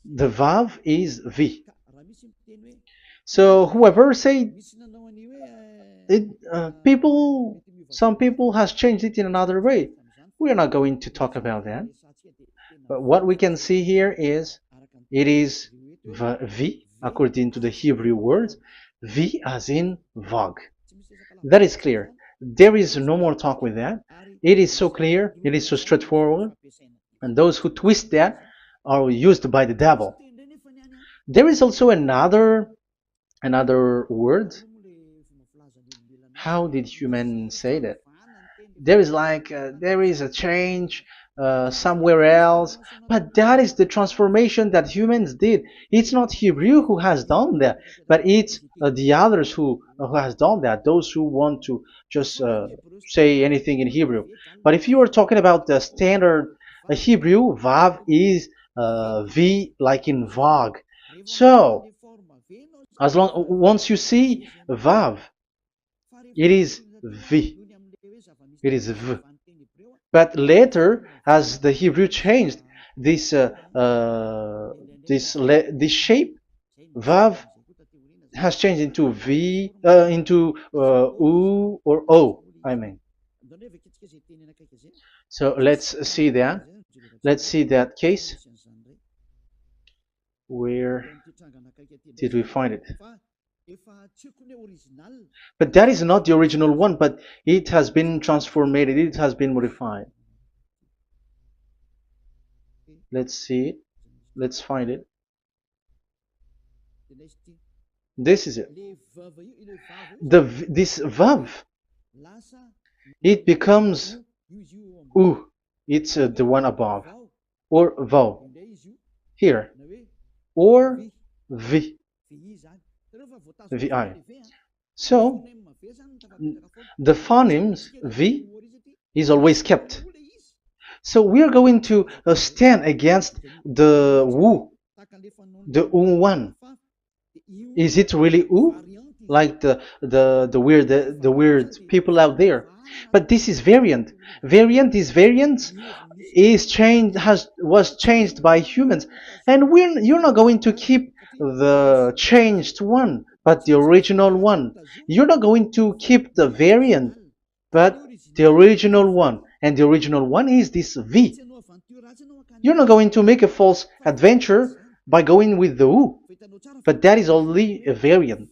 The Vav is V. So whoever say it, some people has changed it in another way. We are not going to talk about that. But what we can see here is it is V according to the Hebrew words, V as in Vag. That is clear. There is no more talk with that. It is so clear. It is so straightforward. And those who twist that are used by the devil. There is also another word. How did human say that? There is there is a change somewhere else, but that is the transformation that humans did. It's not Hebrew who has done that, but it's the others who has done that. Those who want to just say anything in Hebrew. But if you are talking about the standard Hebrew, Vav is V like in Vag. So as long once you see Vav, it is V. It is V. But later, as the Hebrew changed, this this shape, Vav, has changed into V, into U or O. I mean. So let's see that. Let's see that case. Where did we find it? But that is not the original one, but it has been transformed, it has been modified. Let's see it. Let's find it. This is it. This vav, it becomes u. It's the one above, or vau here, or v. VI. So the phonemes V is always kept. So we are going to stand against the wu, the one. Is it really u? Like the weird people out there. But this is variant. Variance is changed was changed by humans, and you're not going to keep the changed one, but the original one. You're not going to keep the variant, but the original one, and the original one is this V. You're not going to make a false adventure by going with the U, but that is only a variant.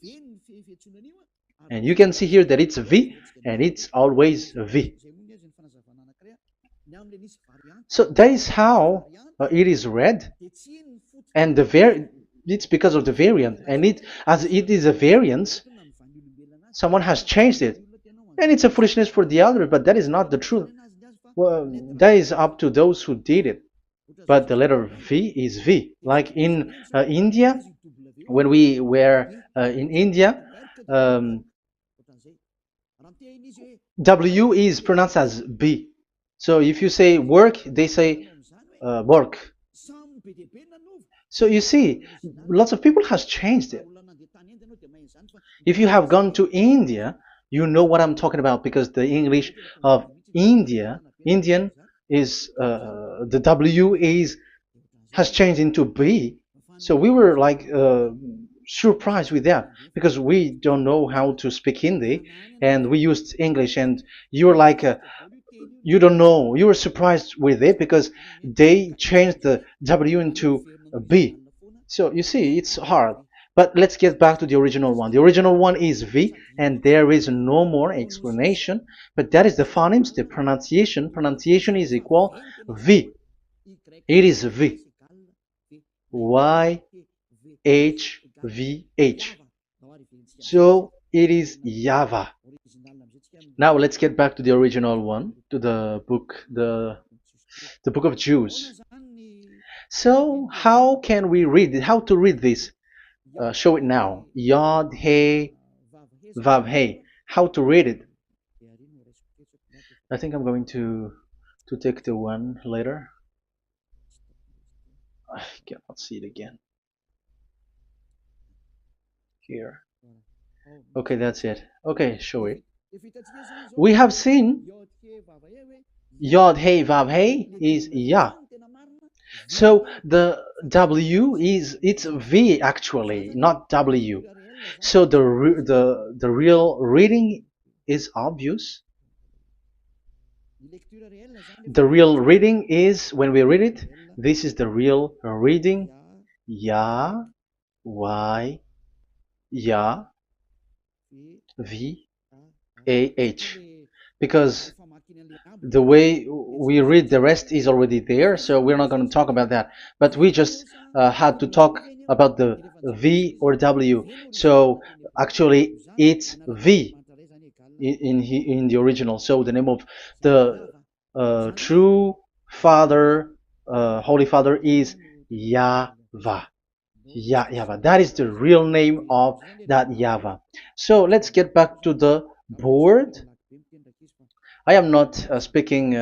And you can see here that it's V, and it's always V. So that is how it is read, and it's because of the variant, and as it is a variance, someone has changed it, and it's a foolishness for the other, but that is not the truth. Well, that is up to those who did it. But the letter V is V. Like in India, when we were in India, W is pronounced as B. So if you say work, they say work. So you see, lots of people has changed it. If you have gone to India, you know what I'm talking about, because the English of Indian is the W has changed into B. So we were like surprised with that, because we don't know how to speak Hindi, and we used English, and you were like you don't know, you were surprised with it because they changed the W into a B. So you see, it's hard. But let's get back to the original one. The original one is V, and there is no more explanation. But that is the phonemes, the pronunciation. Pronunciation is equal V. It is V. Y H V H. So it is YAHVAH. Now let's get back to the original one, to the book, the book of Jews. So how can we read it? How to read this? Show it now. Yod He Vav He. How to read it? I think I'm going to take the one later. I cannot see it again. Here. Okay, that's it. Okay, show it. We have seen Yod He Vav He is Yah. So the W is it's V actually, not W. So the real reading is obvious. The real reading is when we read it. This is the real reading. Ya, Y, Ya, V, A, H. Because the way we read the rest is already there, so we're not going to talk about that. But we just had to talk about the V or W. So actually, it's V in the original. So the name of the true Father, Holy Father, is YAHVAH. YAHVAH. That is the real name of that YAHVAH. So let's get back to the board. I am not speaking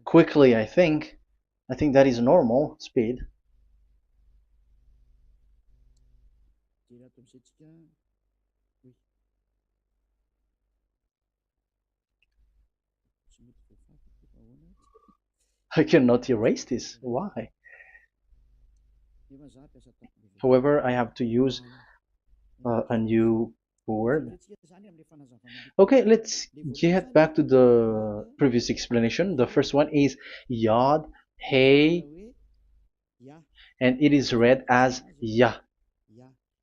quickly, I think. I think that is normal speed. I cannot erase this. Why? However, I have to use a new board. Okay, let's get back to the previous explanation. The first one is Yod, Hey, and it is read as Yah.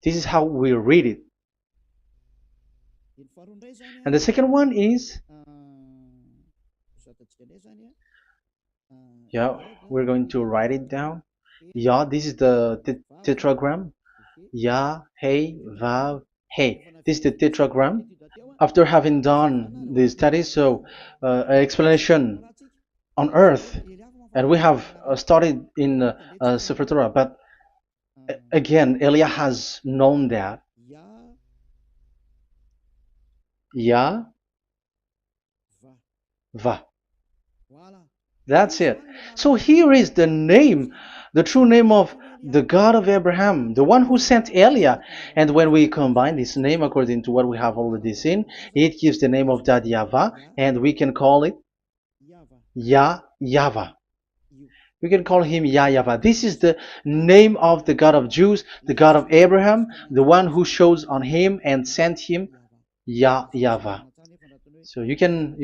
This is how we read it. And the second one is, yeah, we're going to write it down. Yah, this is the tetragram. Yah, Hey, Vav, Hey. This is the tetragram. After having done the study, so an explanation on earth, and we have started in Sefer Torah, but again, Elia has known that. Yah, Va. That's it. So here is the name, the true name of the God of Abraham, the one who sent Elia. And when we combine this name according to what we have already seen, it gives the name of that YAHVAH, and we can call it YAHVAH. We can call him YAHVAH. This is the name of the God of Jews, the God of Abraham, the one who shows on him and sent him, YAHVAH. So you can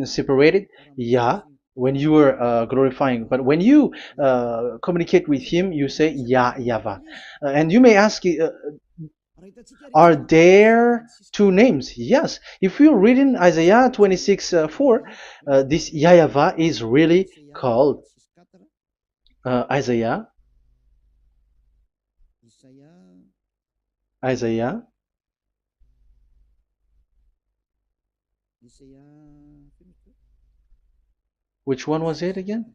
separate it, Yah, when you are glorifying, but when you communicate with him, you say YAHVAH. And you may ask, are there two names? Yes. If you read in Isaiah 26:4, this YAHVAH is really called Isaiah 26:4. Which one was it again?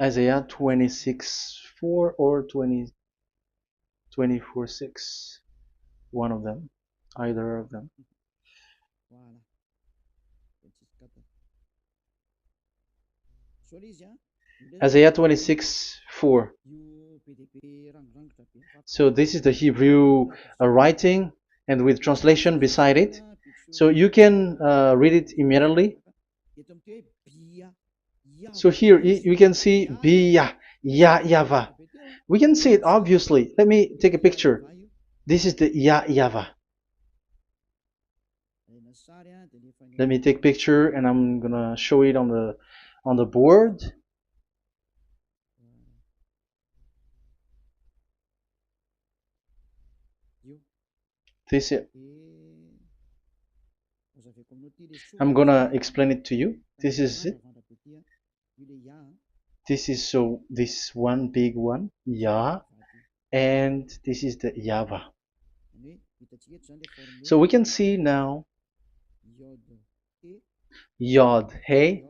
Isaiah 26:4 or 24:6. One of them. Either of them. Isaiah 26:4. So this is the Hebrew writing, and with translation beside it. So you can read it immediately. So here you can see Biyah, YAHVAH. We can see it obviously. Let me take a picture. This is the YAHVAH. Let me take a picture, and I'm gonna show it on the board. This is it. I'm gonna explain it to you. This is it. This is this one big one, Yah, and this is the YAHVAH. So we can see now Yod He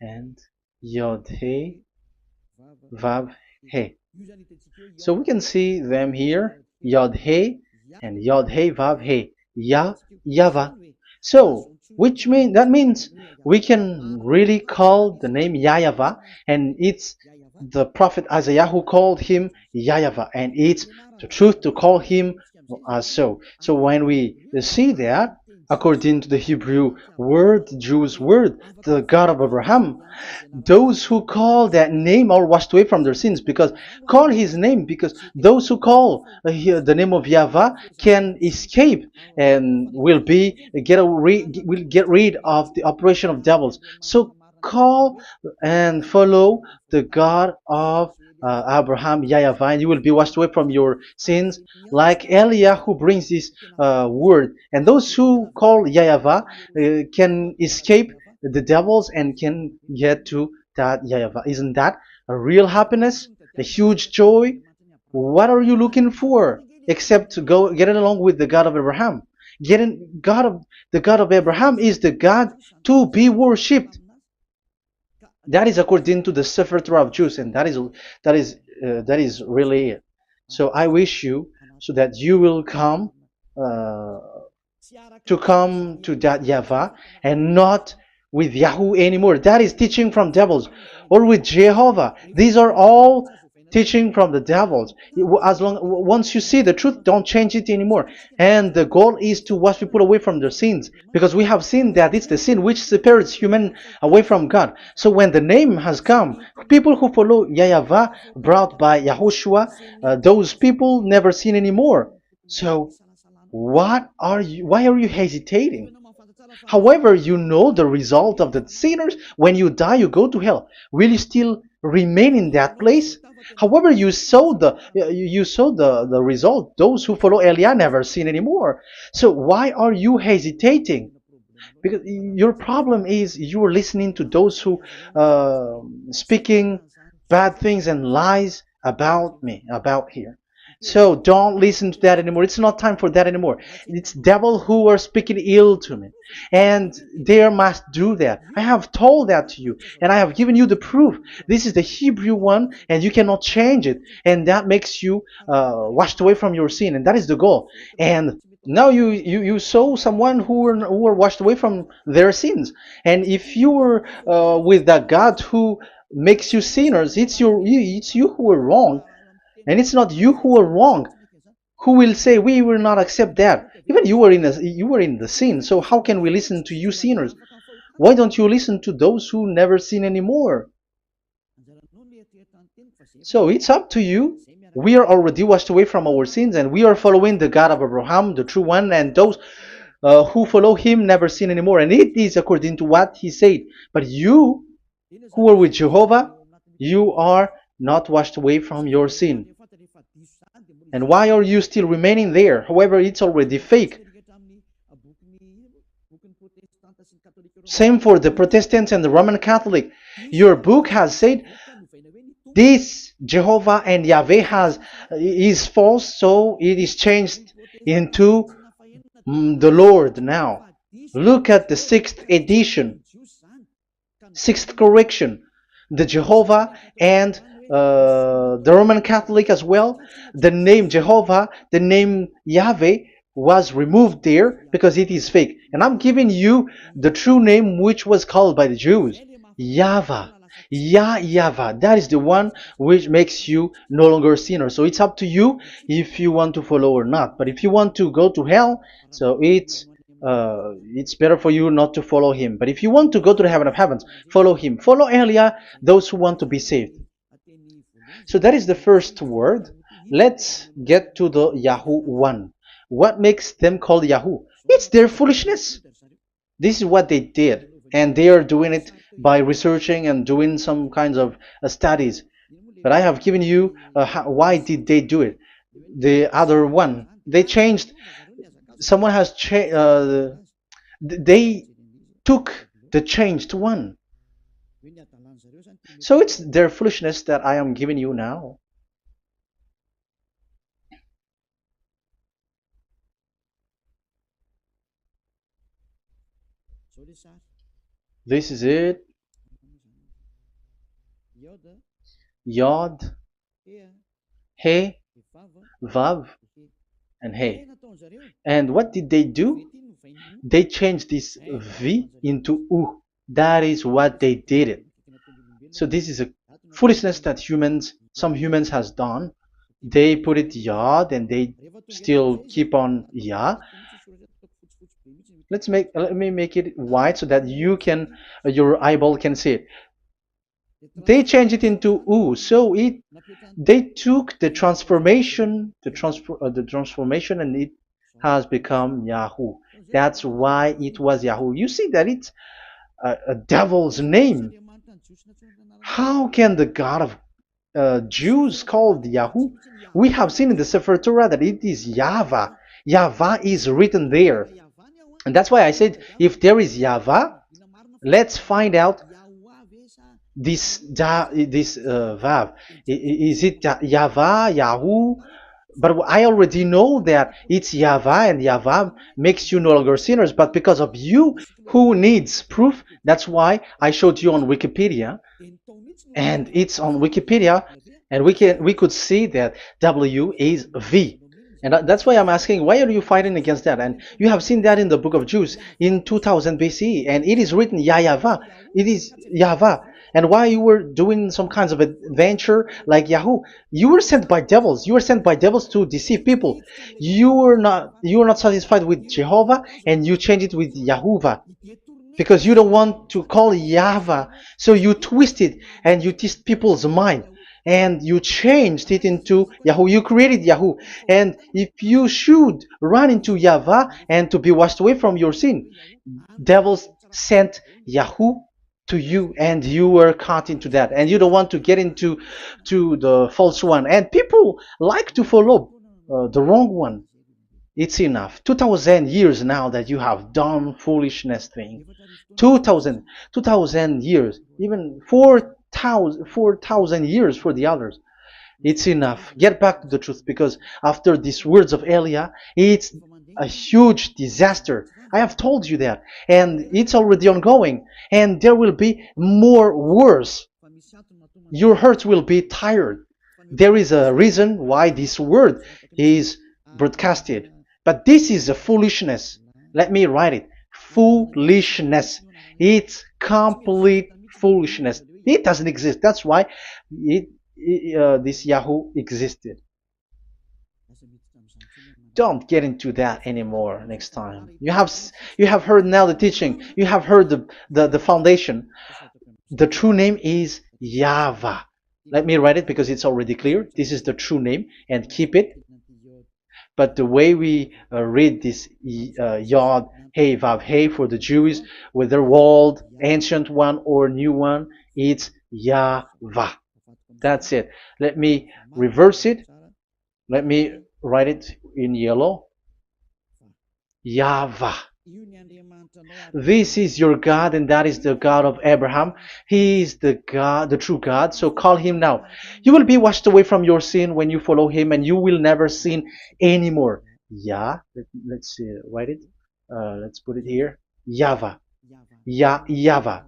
and Yod He Vav He. So we can see them here, Yod He and Yod He Vav He, YAHVAH. So that means we can really call the name YAHVAH, and it's the prophet Isaiah who called him YAHVAH, and it's the truth to call him as so. So when we see that, according to the Hebrew word, the Jewish word, the God of Abraham. Those who call that name are washed away from their sins, because call his name, because those who call the name of Yahweh can escape and will get rid of the operation of devils. So call and follow the God of Abraham, Yahweh, and you will be washed away from your sins, like Eliah who brings this word. And those who call Yahweh can escape the devils and can get to that Yahweh. Isn't that a real happiness, a huge joy? What are you looking for except to go getting along with the God of Abraham? The God of Abraham is the God to be worshipped. That is according to the Sefer Torah of Jews, and that is really it. So I wish you so that you will uh, come to that Yahweh and not with Yahoo anymore. That is teaching from devils, or with Jehovah. These are all teaching from the devils. As long once you see the truth, don't change it anymore. And the goal is to wash people away from their sins, because we have seen that it's the sin which separates human away from God. So when the name has come, people who follow Yahweh brought by Yahushua, those people never sin anymore. So why are you hesitating? However, you know the result of the sinners. When you die, you go to hell. Will you still remain in that place? However, you saw the result. Those who follow Eliah never sin anymore. So why are you hesitating? Because your problem is you are listening to those who speaking bad things and lies about me, about here. So don't listen to that anymore. It's not time for that anymore. It's devil who are speaking ill to me, and they must do that. I have told that to you, and I have given you the proof. This is the Hebrew one, and you cannot change it, and that makes you washed away from your sin, and that is the goal. And now you saw someone who were washed away from their sins, and if you were with that God who makes you sinners, it's you who are wrong, and it's not you who are wrong. Who will say we will not accept that? Even you were in the sin, so how can we listen to you sinners? Why don't you listen to those who never sin anymore? So it's up to you. We are already washed away from our sins, and we are following the God of Abraham, the true one, and those who follow him never sin anymore. And it is according to what he said. But you who are with Jehovah, you are not washed away from your sin. And why are you still remaining there? However, it's already fake. Same for the Protestants and the Roman Catholic. Your book has said this Jehovah and Yahweh is false, so it is changed into the Lord now. Look at the 6th edition, 6th correction. The Jehovah and the Roman Catholic as well. The name Jehovah, the name Yahweh was removed there because it is fake. And I'm giving you the true name which was called by the Jews, YAHVAH. YAHVAH. That is the one which makes you no longer a sinner. So it's up to you if you want to follow or not. But if you want to go to hell, so it's better for you not to follow him. But if you want to go to the heaven of heavens, follow him. Follow Eliah, those who want to be saved. So that is the first word. Let's get to the Yahoo one. What makes them called Yahoo? It's their foolishness. This is what they did, and they are doing it by researching and doing some kinds of studies. But I have given you why did they do it. The other one, they changed. Someone has changed. They took the changed one. So it's their foolishness that I am giving you now. This is it. Yod, He, Vav, and He. And what did they do? They changed this V into U. That is what they did it. So this is a foolishness that some humans has done. They put it Yod and they still keep on Yah. Let me make it white so that your eyeball can see it. They changed it into U, so it they took the transformation, and it has become Yahoo. That's why it was Yahoo. You see that it's a devil's name. How can the God of Jews called Yahoo? We have seen in the Sefer Torah that it is Yahvah. Yahvah is written there. And that's why I said, if there is Yahvah, let's find out this Vav. Is it Yahvah, Yahoo? But I already know that it's Yahvah, and Yahvah makes you no longer sinners. But because of you, who needs proof, that's why I showed you on Wikipedia, and it's on Wikipedia, and we could see that W is V. And that's why I'm asking, why are you fighting against that? And you have seen that in the book of Jude in 2000 BCE, and it is written Yahvah. It is Yahvah. And why you were doing some kinds of adventure like Yahoo? You were sent by devils. You were sent by devils to deceive people. You were not satisfied with Jehovah, and you changed it with Yahuwah, because you don't want to call Yahvah. So you twist it and you twist people's mind, and you changed it into Yahoo. You created Yahoo. And if you should run into Yahvah and to be washed away from your sin, devils sent Yahoo to you, and you were caught into that, and you don't want to get into the false one. And people like to follow the wrong one. It's enough. 2000 years now that you have done foolishness thing. 2000 years, even 4,000 years for the others. It's enough. Get back to the truth, because after these words of Elia, it's a huge disaster. I have told you that, and it's already ongoing, and there will be more worse. Your heart will be tired. There is a reason why this word is broadcasted. But this is a foolishness. Let me write it. Foolishness. It's complete foolishness. It doesn't exist. That's why this Yahoo existed. Don't get into that anymore next time. You have heard now the teaching. You have heard the foundation. The true name is Yahvah. Let me write it because it's already clear. This is the true name, and keep it. But the way we read this Yod, Hey, Vav, Hey for the Jews, whether old, ancient one or new one, it's Yahvah. That's it. Let me reverse it. Let me write it in yellow. Yahvah. This is your God, and that is the God of Abraham. He is the God, the true God. So call him now. You will be washed away from your sin when you follow him, and you will never sin anymore. Let's see, write it. Let's put it here. Yahvah. Yahvah.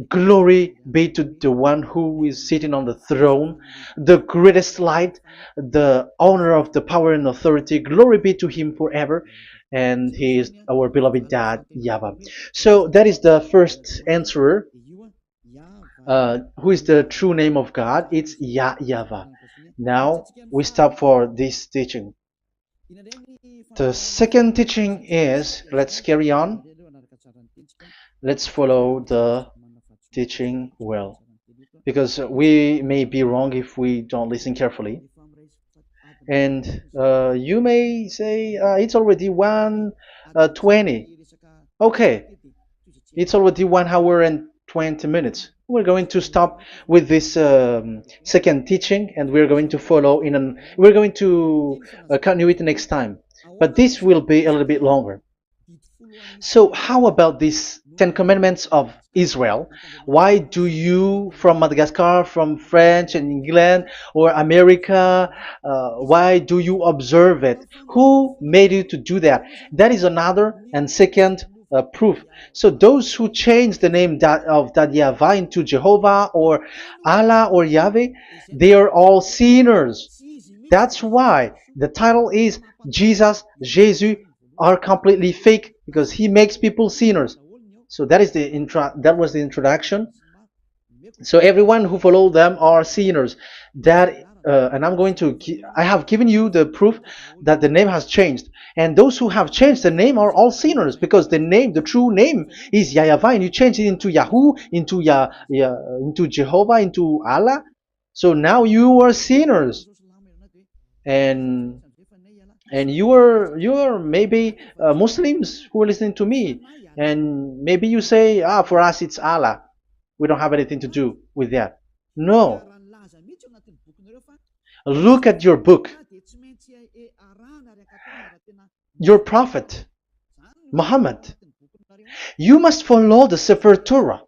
Glory be to the one who is sitting on the throne, the greatest light, the owner of the power and authority. Glory be to him forever. And he is our beloved dad, Yahvah. So that is the first answer. Who is the true name of God? It's Yahvah. Now we stop for this teaching. The second teaching is, let's carry on. Let's follow the teaching well, because we may be wrong if we don't listen carefully. And you may say it's already 1:20. Okay, it's already 1 hour and 20 minutes. We're going to stop with this second teaching, and we're going to follow we're going to continue it next time. But this will be a little bit longer. So how about these 10 commandments of Israel? Why do you from Madagascar, from France and England or America, why do you observe it? Who made you to do that? That is another and second proof. So those who change the name of Yahvah into Jehovah or Allah or Yahweh, they are all sinners. That's why the title is Jesus are completely fake, because he makes people sinners. So that was the introduction. So everyone who follow them are sinners. That and I have given you the proof that the name has changed. And those who have changed the name are all sinners, because the true name is YAHVAH, and you change it into Yahoo, into Jehovah, into Allah. So now you are sinners, and you are maybe Muslims who are listening to me, and maybe you say, for us it's Allah. We don't have anything to do with that. No. Look at your book. Your prophet, Muhammad. You must follow the Sefer Torah.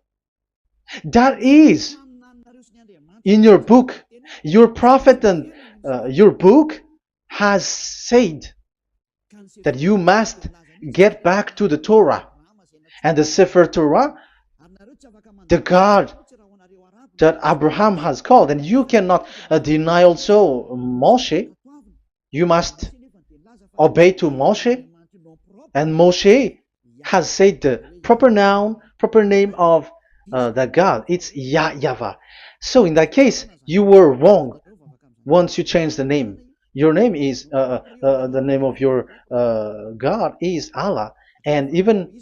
That is in your book. Your prophet and your book has said that you must get back to the Torah. And the Sefer Torah, the God that Abraham has called. And you cannot deny also Moshe. You must obey to Moshe. And Moshe has said the proper name of the God. It's YAHVAH. So in that case, you were wrong once you change the name. Your name is, the name of your God is Allah. And even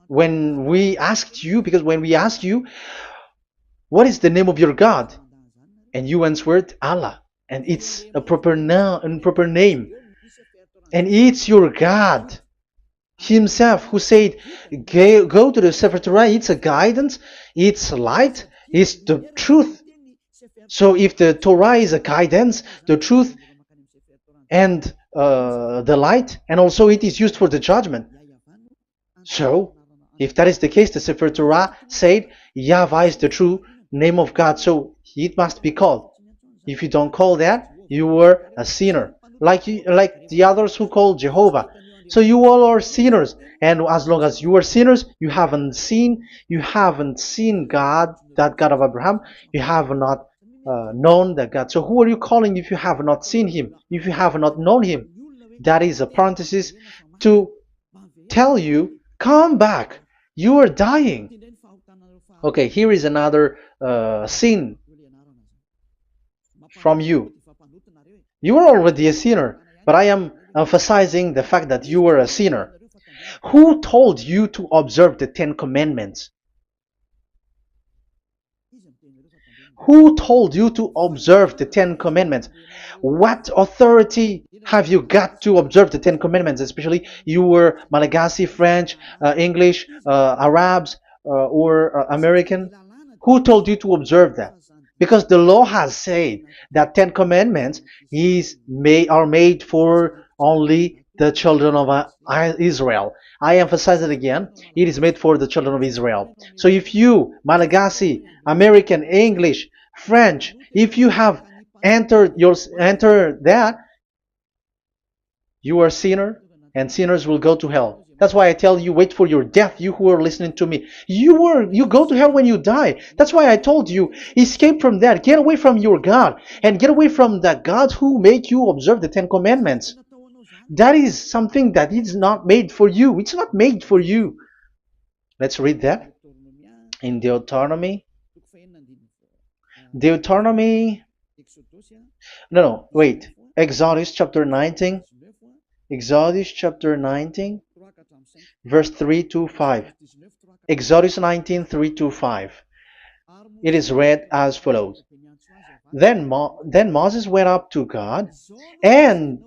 when we asked you, because when we asked you, what is the name of your God? And you answered Allah. And it's a proper name. And it's your God Himself who said, go to the Sefer Torah. It's a guidance, it's light, it's the truth. So if the Torah is a guidance, the truth, and the light, and also it is used for the judgment. So if that is the case, the Sefer Torah said YAHVAH is the true name of God, so it must be called. If you don't call that, you were a sinner, like the others who call Jehovah. So you all are sinners, and as long as you are sinners, you haven't seen God, that God of Abraham. You have not known that God. So who are you calling if you have not seen Him, if you have not known Him? That is a parenthesis to tell you, come back, you are dying. Okay, here is another sin from you. You are already a sinner, but I am emphasizing the fact that you were a sinner. Who told you to observe the 10 Commandments? Who told you to observe the 10 Commandments? What authority have you got to observe the 10 Commandments? Especially you were Malagasy, French, English, Arabs, or American. Who told you to observe that? Because the law has said that 10 Commandments are made for only the children of Israel. I emphasize it again. It is made for the children of Israel. So if you, Malagasy, American, English, French, if you have entered that, you are a sinner, and sinners will go to hell. That's why I tell you, wait for your death, you who are listening to me. You go to hell when you die. That's why I told you, escape from that. Get away from your God, and get away from that God who made you observe the 10 Commandments. That is something that is not made for you. It's not made for you. Let's read that in Deuteronomy. Exodus chapter 19. Exodus chapter 19, verse 3 to 5. Exodus 19, 3 to 5. It is read as follows. Then Moses went up to God, and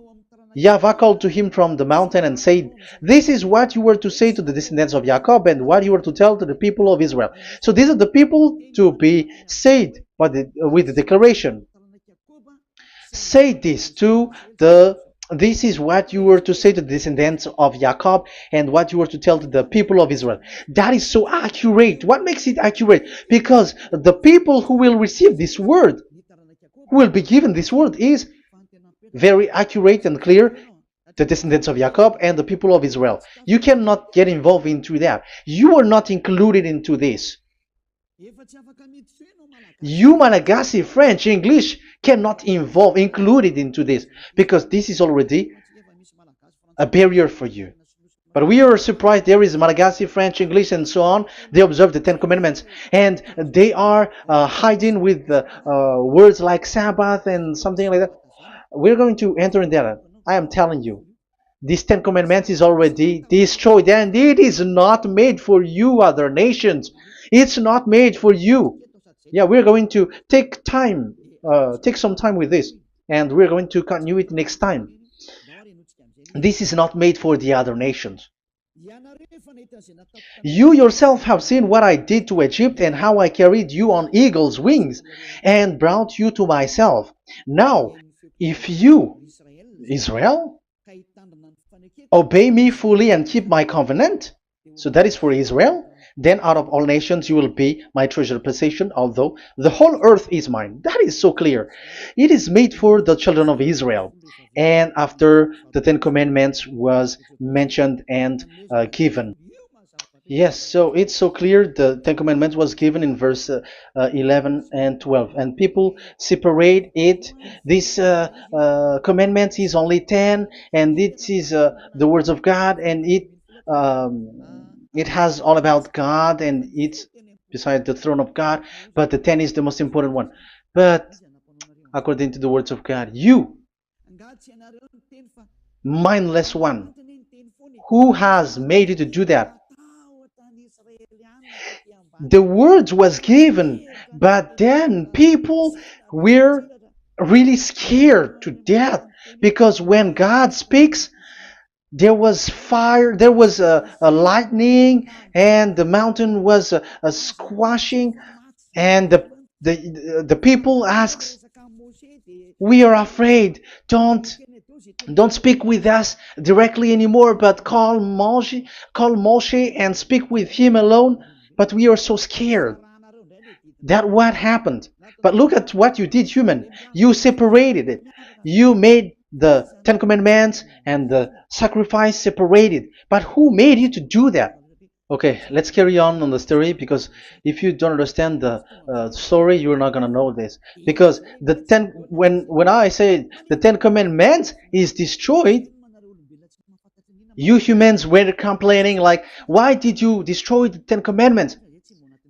YAHVAH called to him from the mountain and said, this is what you were to say to the descendants of Jacob, and what you were to tell to the people of Israel. So these are the people to be saved with the declaration. Say this this is what you were to say to the descendants of Jacob, and what you were to tell to the people of Israel. That is so accurate. What makes it accurate? Because the people who will receive this word, who will be given this word, is very accurate and clear. The descendants of Jacob and the people of Israel. You cannot get involved into that. You are not included into this. You, Malagasy, French, English, cannot included into this, because this is already a barrier for you. But we are surprised there is Malagasy, French, English, and so on. They observe the Ten Commandments, and they are hiding with words like Sabbath and something like that. We're going to enter in there. I am telling you, this Ten Commandments is already destroyed, and it is not made for you, other nations. It's not made for you. Yeah, we're going to take some time with this, and we're going to continue it next time. This is not made for the other nations. You yourself have seen what I did to Egypt and how I carried you on eagle's wings and brought you to myself. Now, if you, Israel, obey me fully and keep my covenant, so that is for Israel, then out of all nations you will be my treasured possession, although the whole earth is mine. That is so clear. It is made for the children of Israel. And after the Ten Commandments was mentioned and given. Yes, so it's so clear. The Ten Commandments was given in verse 11 and 12, and people separate it. This commandment is only 10, and it is the words of God, and it has all about God, and it's beside the throne of God. But the 10 is the most important one. But according to the words of God, you, mindless one, who has made you to do that? The words was given, but then people were really scared to death because when God speaks, there was fire, there was a lightning, and the mountain was a squashing, and the people asks, "We are afraid. Don't speak with us directly anymore, but call Moshe and speak with him alone." But we are so scared. That what happened. But look at what you did, human. You separated it. You made the Ten Commandments and the sacrifice separated. But who made you to do that? Okay, let's carry on the story, because if you don't understand the story, you're not gonna know this. Because when I say the Ten Commandments is destroyed, you humans were complaining like, why did you destroy the Ten Commandments?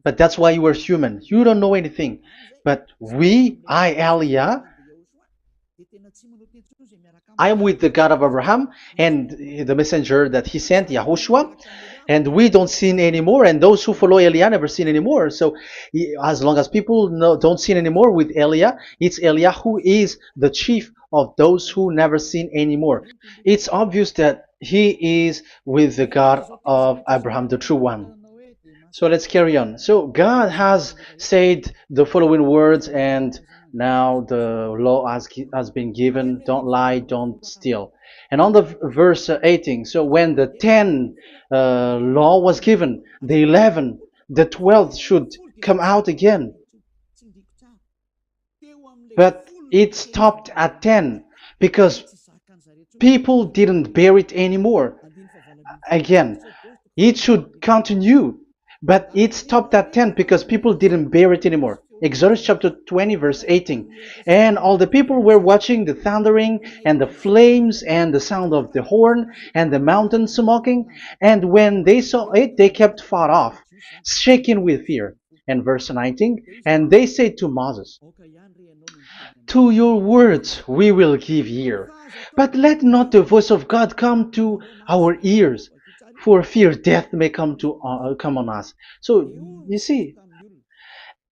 But that's why you were human. You don't know anything. But Elia, I am with the God of Abraham and the messenger that he sent, YAHOSHUAH, and we don't sin anymore, and those who follow Elia never sin anymore. So as long as people don't sin anymore with Elia, it's Elia who is the chief of those who never sin anymore. It's obvious that he is with the God of Abraham, the true one. So let's carry on. So God has said the following words, and now the law has been given: don't lie, don't steal. And on the verse 18, so when the 10 law was given, the 11, the 12th should come out again. But it stopped at 10 because people didn't bear it anymore. Again, it should continue, but it stopped at 10 because people didn't bear it anymore. Exodus chapter 20 verse 18. And all the people were watching the thundering and the flames and the sound of the horn and the mountain smoking. And when they saw it, they kept far off, shaking with fear. And verse 19. And they said to Moses, "To your words we will give ear, but let not the voice of God come to our ears, for fear death may come on us." So you see,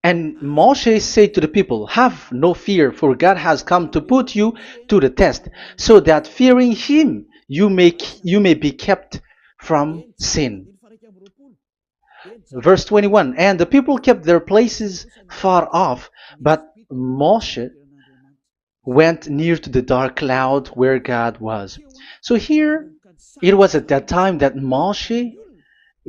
and Moshe said to the people, "Have no fear, for God has come to put you to the test, so that fearing Him you may be kept from sin." Verse 21, and the people kept their places far off, but Moshe went near to the dark cloud where God was. So here, it was at that time that Moshe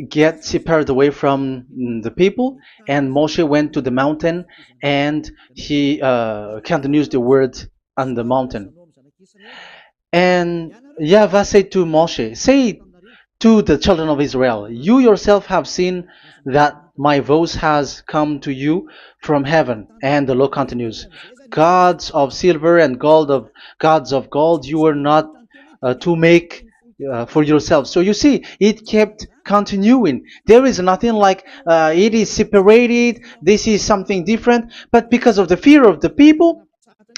get separated away from the people, and Moshe went to the mountain, and he continues the word on the mountain. And YAHVAH said to Moshe, "Say to the children of Israel, you yourself have seen that my voice has come to you from heaven." And the law continues, "Gods of silver and gods of gold you were not to make for yourself. So you see, it kept continuing. There is nothing like it is separated. This is something different. But because of the fear of the people,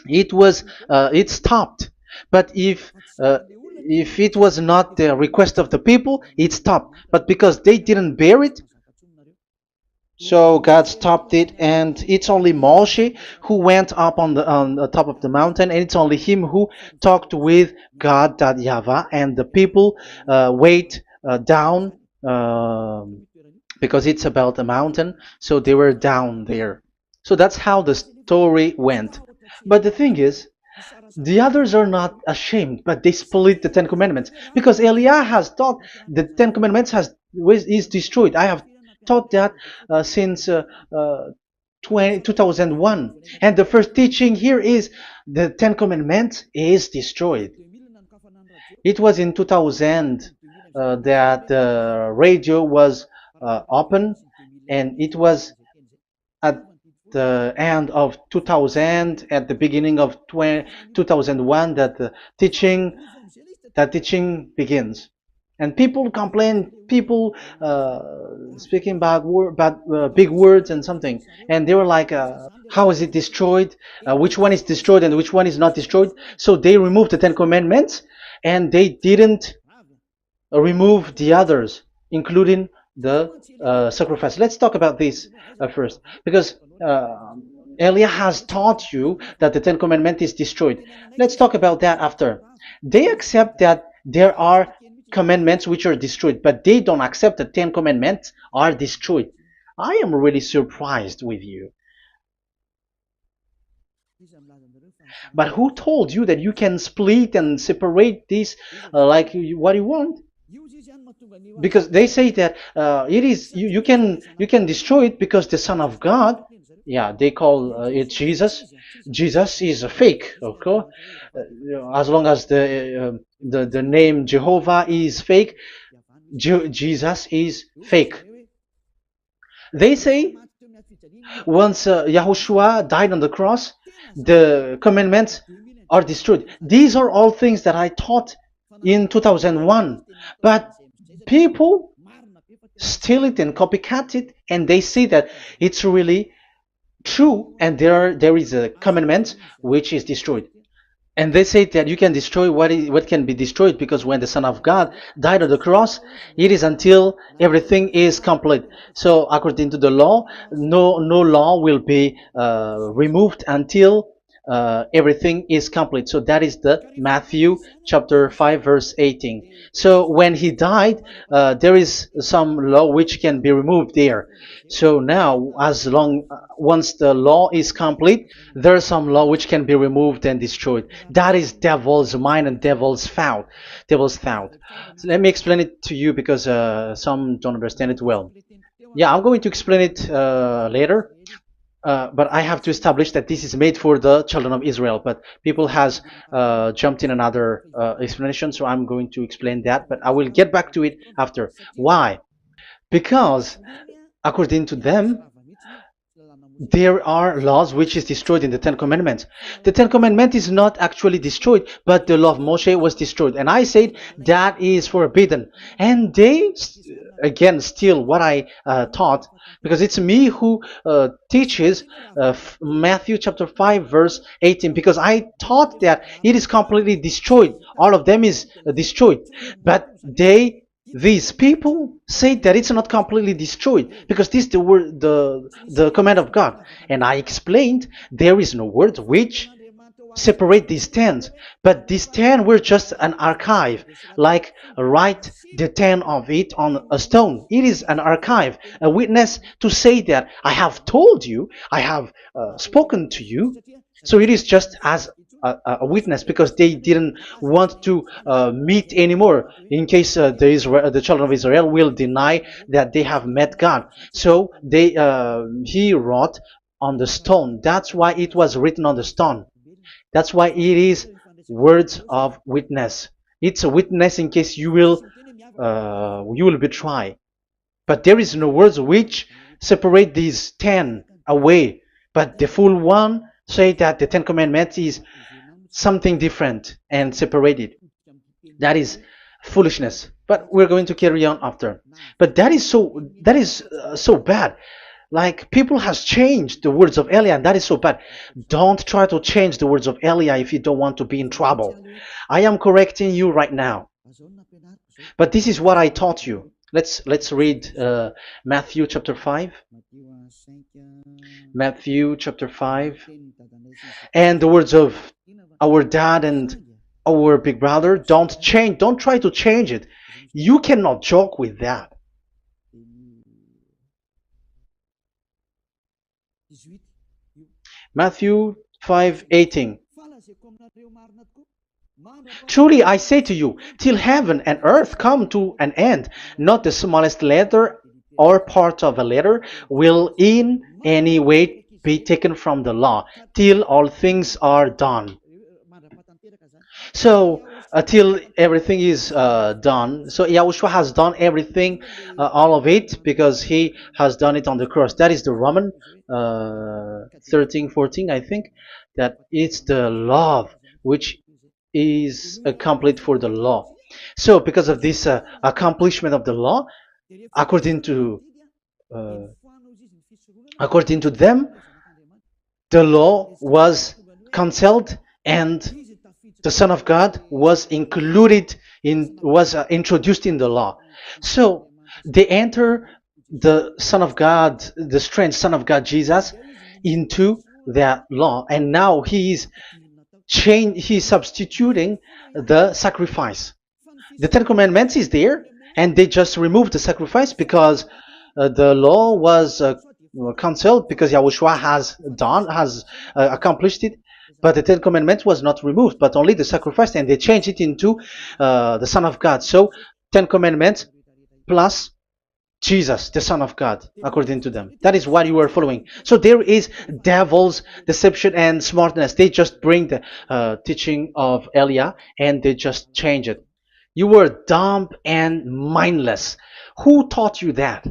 it stopped. But if it was not the request of the people, it stopped. But because they didn't bear it, so God stopped it, and it's only Moshe who went up on the top of the mountain, and it's only him who talked with God, that YAHVAH, and the people wait down, because it's about a mountain, so they were down there. So that's how the story went. But the thing is, the others are not ashamed, but they split the Ten Commandments, because Eliah has taught the Ten Commandments is destroyed. I have taught that since 2001, and the first teaching here is the Ten Commandments is destroyed. It was in 2000 that the radio was open, and it was at the end of 2000, at the beginning of 2001, that the teaching begins. And people complain, people speaking bad big words and something, and they were like, how is it destroyed, which one is destroyed and which one is not destroyed. So they removed the Ten Commandments, and they didn't remove the others, including the sacrifice. Let's talk about this first, because Elia has taught you that the Ten Commandments is destroyed. Let's talk about that after. They accept that there are commandments which are destroyed, but they don't accept that 10 commandments are destroyed. I am really surprised with you. But who told you that you can split and separate this like what you want? Because they say that it is you can destroy it because the Son of God, yeah, they call it Jesus. Jesus is a fake, of course. As long as the name Jehovah is fake, Jesus is fake. They say once Yahushua died on the cross, the commandments are destroyed. These are all things that I taught in 2001, but people steal it and copycat it, and they see that it's really true, and there is a commandment which is destroyed. And they say that you can destroy what can be destroyed, because when the Son of God died on the cross, it is until everything is complete. So according to the law, no law will be removed until everything is complete. So that is the Matthew chapter 5 verse 18. So when he died, there is some law which can be removed there. So now, once the law is complete, there is some law which can be removed and destroyed. That is devil's mind and devil's thought. Devil's thought. So let me explain it to you, because some don't understand it well. Yeah, I'm going to explain it later. But I have to establish that this is made for the children of Israel. But people has jumped in another explanation, so I'm going to explain that. But I will get back to it after. Why? Because according to them, there are laws which is destroyed in the Ten Commandments. The Ten Commandment is not actually destroyed, but the law of Moshe was destroyed. And I said that is forbidden. And they, again, steal what I taught, because it's me who teaches Matthew chapter 5 verse 18, because I taught that it is completely destroyed. All of them is destroyed. But these people say that it's not completely destroyed, because this is the word, the command of God. And I explained there is no word which separate these 10, but these 10 were just an archive, like write the 10 of it on a stone. It is an archive, a witness to say that I have told you, I have spoken to you. So it is just as a witness, because they didn't want to meet anymore, in case the children of Israel will deny that they have met God. So he wrote on the stone. That's why it was written on the stone. That's why it is words of witness. It's a witness in case you will betray. But there is no words which separate these 10 away. But the full one say that the 10 commandments is something different and separated. That is foolishness. But we're going to carry on after. But that is so bad. Like people has changed the words of Elia, and that is so bad. Don't try to change the words of Elia if you don't want to be in trouble. I am correcting you right now. But this is what I taught you. Let's read Matthew chapter 5. Matthew chapter 5. And the words of our dad and our big brother, don't try to change it. You cannot joke with that. Matthew 5:18. Truly I say to you, till heaven and earth come to an end, not the smallest letter or part of a letter will in any way be taken from the law, till all things are done. So until everything is done, so Yahushua has done everything, all of it, because he has done it on the cross. That is the Roman 13, 14, I think, that it's the love which is complete for the law. So because of this accomplishment of the law, according to uh, according to them, the law was cancelled and the Son of God was included in was introduced in the law. So they enter the Son of God, the strange Son of God Jesus, into that law, and now he is he's substituting the sacrifice. The Ten Commandments is there, and they just removed the sacrifice because the law was cancelled because Yahushua has accomplished it. But the Ten Commandments was not removed, but only the sacrifice, and they changed it into the Son of God. So Ten Commandments plus Jesus, the Son of God, according to them. That is what you are following. So there is devil's deception and smartness. They just bring the teaching of Elia and they just change it. You were dumb and mindless. Who taught you that?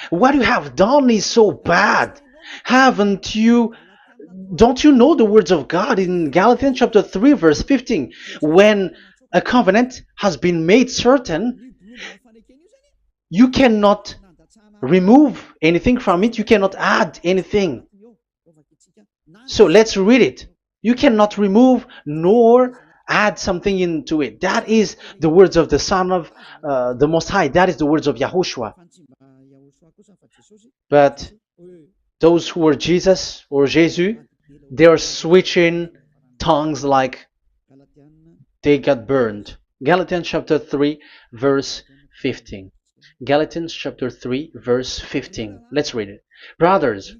What you have done is so bad. Haven't you? Don't you know the words of God in Galatians chapter 3, verse 15? When a covenant has been made certain, you cannot remove anything from it. You cannot add anything. So let's read it. You cannot remove nor add something into it. That is the words of the Son of the Most High. That is the words of Yahushua. But those who were Jesus or Jesus, they are switching tongues like they got burned. Galatians chapter 3, verse 15. Galatians chapter 3, verse 15. Let's read it. Brothers,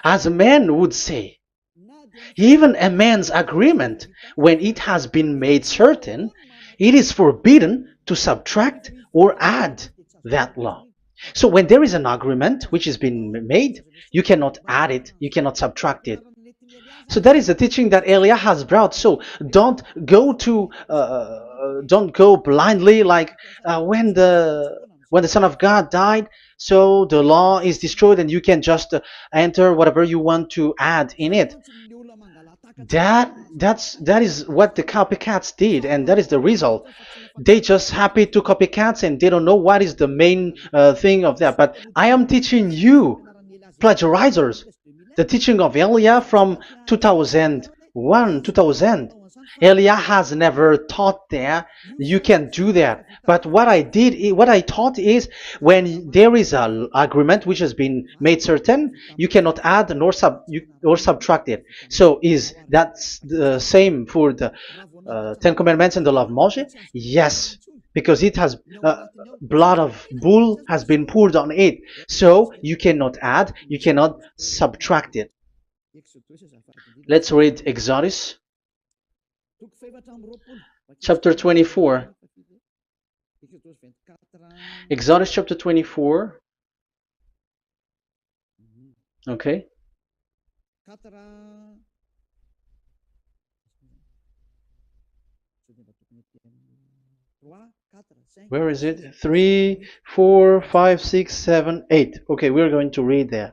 as a man would say, even a man's agreement, when it has been made certain, it is forbidden to subtract or add that law. So when there is an agreement which has been made, you cannot add it, you cannot subtract it. So that is the teaching that Elia has brought. So don't go blindly like when the Son of God died. So the law is destroyed, and you can just enter whatever you want to add in it. That is what the copycats did, and that is the result. They just happy to copycats, and they don't know what is the main thing of that. But I am teaching you, plagiarizers, the teaching of Elia from 2001, 2000. Elia has never taught that you can do that. But what I taught is when there is an agreement which has been made certain, you cannot add or subtract it. So is that the same for the Ten Commandments and the law of Moshe? Yes, because it has blood of bull has been poured on it. So you cannot add, you cannot subtract it. Let's read Exodus chapter 24. Exodus chapter 24. Okay. Where is it? 3, 4, 5, 6, 7, 8. Okay, we're going to read there.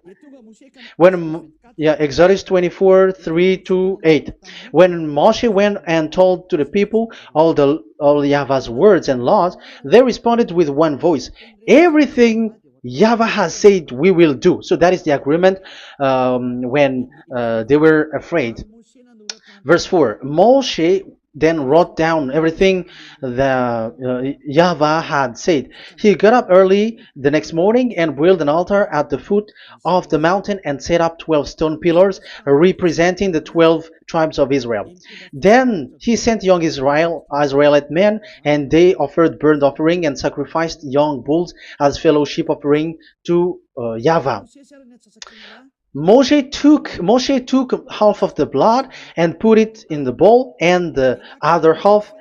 Yeah, Exodus 24, 3 to 8. When Moshe went and told to the people all Yahweh's words and laws, they responded with one voice. Everything Yahweh has said we will do. So that is the agreement when they were afraid. Verse 4. Moshe then wrote down everything that Yahweh had said. He got up early the next morning and built an altar at the foot of the mountain and set up 12 stone pillars representing the 12 tribes of Israel. Then he sent young Israelite men, and they offered burnt offering and sacrificed young bulls as fellowship offering to Yahweh. Moshe took half of the blood and put it in the bowl, and the other half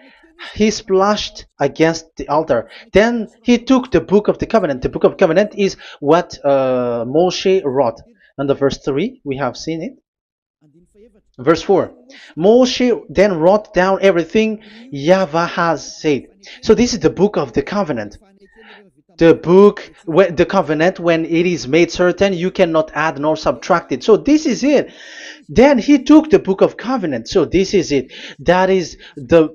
he splashed against the altar. Then he took the book of the covenant. The book of covenant is what Moshe wrote. And the verse 3, we have seen it. Verse 4. Moshe then wrote down everything Yahweh has said. So this is the book of the covenant. The covenant, when it is made certain, you cannot add nor subtract it. So this is it. Then he took the book of covenant. So this is it. That is the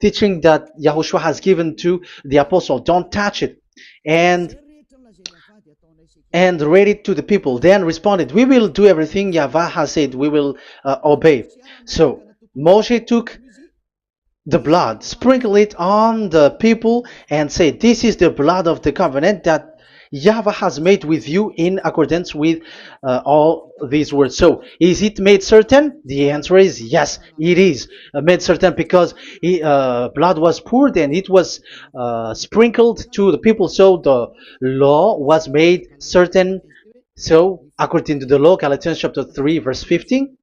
teaching that Yahushua has given to the apostle. Don't touch it. And read it to the people. Then responded, we will do everything Yahweh has said. We will obey. So Moshe took the blood, sprinkle it on the people, and say, this is the blood of the covenant that Yahweh has made with you in accordance with all these words. So, is it made certain? The answer is yes, it is made certain, because blood was poured and it was sprinkled to the people. So the law was made certain. So, according to the law, Galatians chapter 3, verse 15,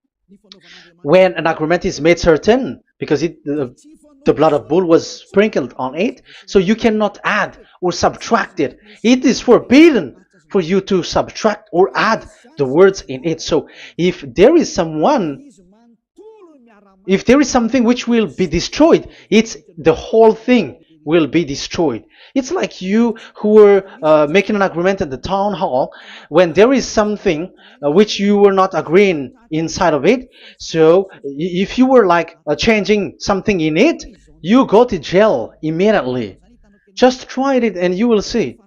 when an agreement is made certain, because the blood of bull was sprinkled on it, so you cannot add or subtract it. It is forbidden for you to subtract or add the words in it. So if there is something which will be destroyed, it's the whole thing will be destroyed. It's like you who were making an agreement at the town hall, when there is something which you were not agreeing inside of it. So if you were like changing something in it, you go to jail immediately. Just try it and you will see.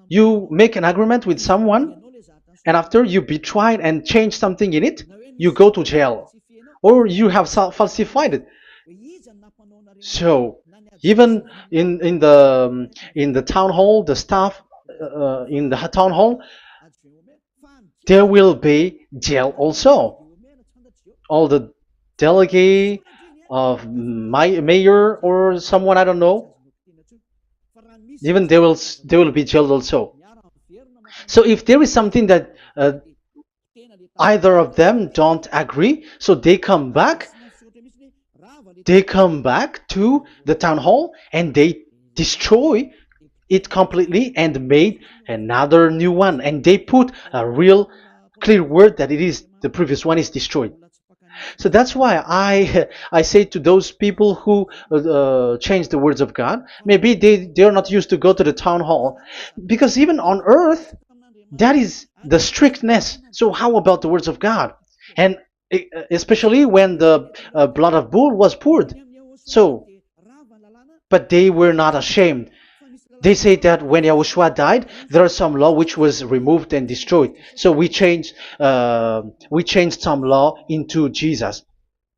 You make an agreement with someone, and after you betray and change something in it, you go to jail, or you have falsified it. So even in the town hall, the staff in the town hall, there will be jail also. All the delegate of mayor or someone, I don't know, even they will be jailed also. So if there is something that either of them don't agree, so they come back to the town hall and they destroy it completely and made another new one, and they put a real clear word that it is the previous one is destroyed. So that's why I say to those people who change the words of God, maybe they're not used to go to the town hall, because even on earth that is the strictness. So how about the words of God? And especially when the blood of bull was poured. So, but they were not ashamed. They say that when Yahushua died, there are some law which was removed and destroyed. So we changed some law into Jesus,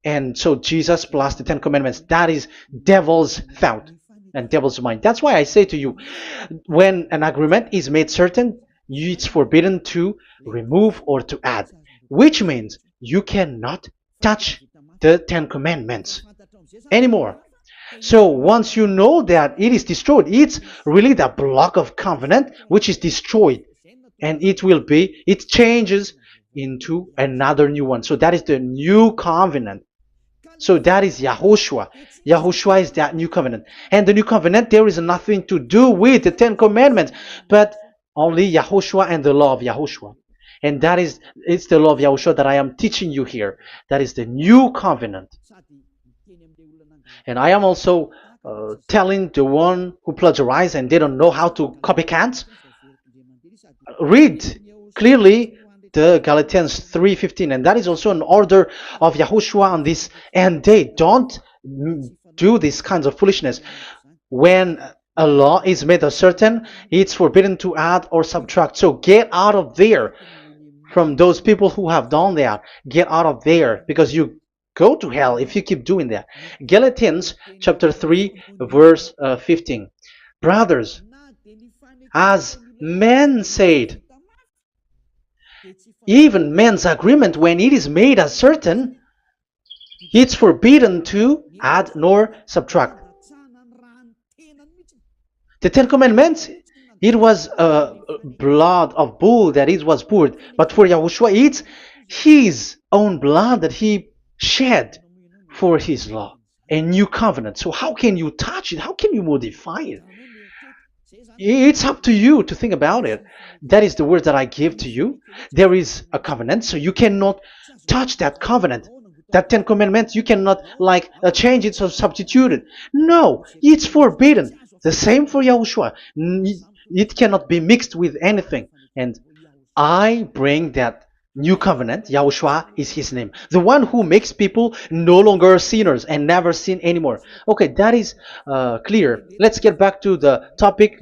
and so Jesus plus the Ten Commandments. That is devil's thought and devil's mind. That's why I say to you, when an agreement is made certain, it's forbidden to remove or to add, which means you cannot touch the Ten Commandments anymore. So once you know that it is destroyed, it's really the block of covenant which is destroyed, and it changes into another new one. So that is the new covenant. So that is Yahushua. Yahushua is that new covenant. And the new covenant, there is nothing to do with the Ten Commandments, but only Yahushua and the law of Yahushua. And it's the law of Yahushua that I am teaching you here. That is the new covenant. And I am also telling the one who plagiarize and they don't know how to copycat, read clearly the Galatians 3:15, and that is also an order of Yahushua on this end day. Don't do these kinds of foolishness. When a law is made certain, it's forbidden to add or subtract. So get out of there from those people who have done that. Get out of there, because you go to hell if you keep doing that. Galatians chapter 3 verse 15. Brothers, as men said, even men's agreement, when it is made as certain, it's forbidden to add nor subtract. The Ten Commandments, it was blood of bull that it was poured, but for Yahushua, it's his own blood that he shed for his law, a new covenant. So how can you touch it? How can you modify it? It's up to you to think about it. That is the word that I give to you. There is a covenant, so you cannot touch that covenant. That Ten Commandments, you cannot change it or substitute it. No, it's forbidden. The same for Yahushua. It cannot be mixed with anything. And I bring that new covenant. Yahushua is his name. The one who makes people no longer sinners and never sin anymore. Okay, that is clear. Let's get back to the topic.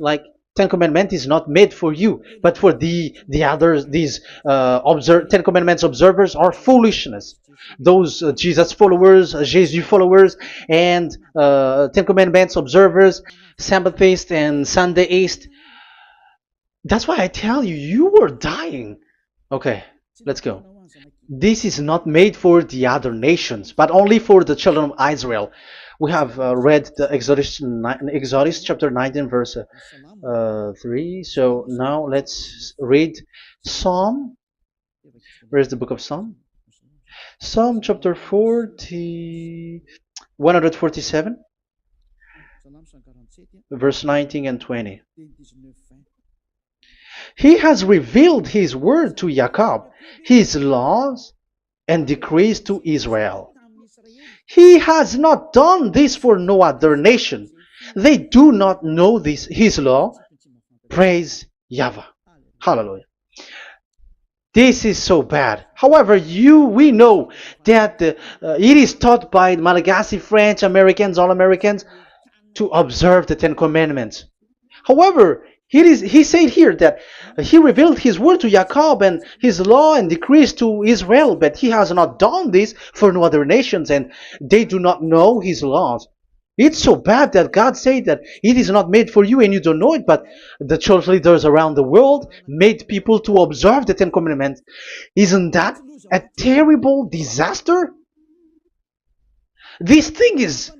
Ten Commandments is not made for you, but for the others. These Ten Commandments observers are foolishness. Those Jesus followers, Jesus followers, and Ten Commandments observers, Sabbathists and Sundayist. That's why I tell you, you are dying. Okay, let's go. This is not made for the other nations, but only for the children of Israel. We have read the Exodus chapter 19 verse 3. So now let's read Psalm. Where's the book of Psalm? Psalm chapter 147, verse 19 and 20. He has revealed his word to Jacob, his laws and decrees to Israel. He has not done this for no other nation. They do not know his law. Praise YAHVAH. Hallelujah. This is so bad. However, we know that it is taught by Malagasy, French, Americans, all Americans, to observe the Ten Commandments. However, he said here that he revealed his word to Jacob and his law and decrees to Israel, but he has not done this for no other nations, and they do not know his laws. It's so bad that God said that it is not made for you and you don't know it, but the church leaders around the world made people to observe the Ten Commandments. Isn't that a terrible disaster? This thing is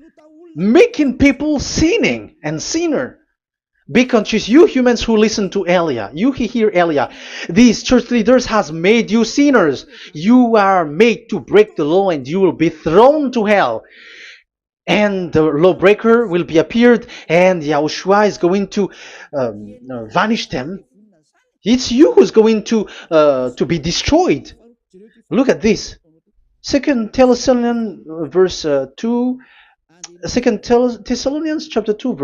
making people sinning and sinner. Be conscious, you humans who listen to Elia, you hear Elia, these church leaders has made you sinners. You are made to break the law and you will be thrown to hell. And the lawbreaker will be appeared and Yahushua is going to vanish them. It's you who's going to be destroyed. Look at this. 2 Thessalonians verse 2. 2 Thessalonians chapter 2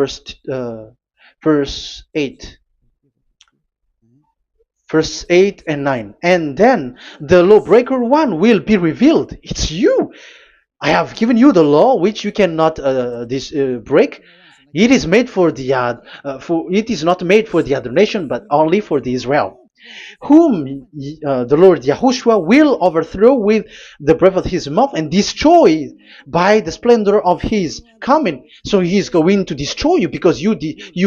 verse 8. Verse 8 and 9. And then the lawbreaker one will be revealed. It's you. I have given you the law which you cannot break. It is made for it is not made for the other nation, but only for the Israel, whom the Lord Yahushua will overthrow with the breath of his mouth and destroy by the splendor of his coming. So he is going to destroy you because you